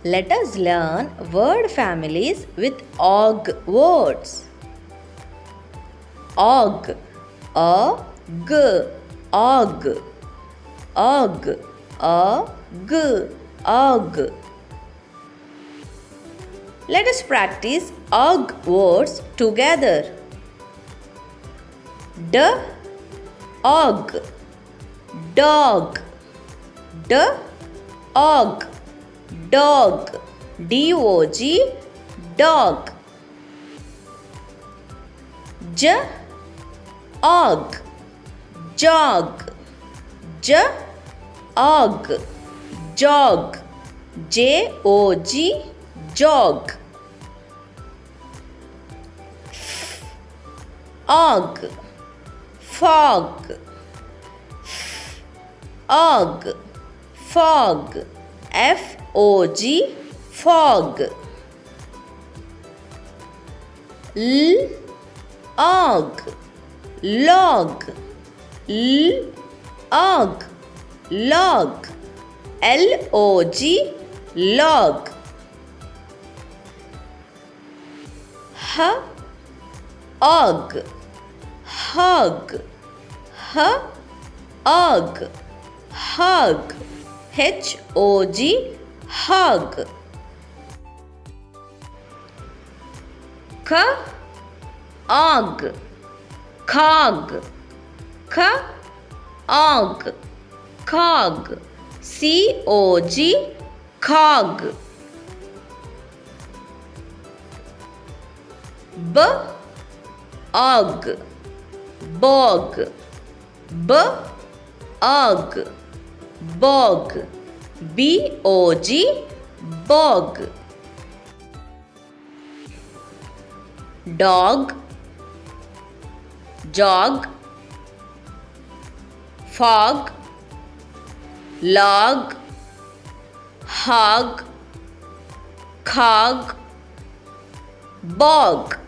Let us learn word families with og words. Og, og, og, og, og. Let us practice og words together. Og, dog, og, dog, D-O-G, dog. Og, jog, og, jog, J-O-G, jog. Og, fog, og, fog, F-O-G, fog. Og, log, og, log, L-O-G, log. Og, hug, og, hug, H-O-G, hug. Og, cog, og, cog, C-O-G, cog. Og, bog, og, bog, B-O-G, bog. Dog, jog, fog, log, hog, cog, bog.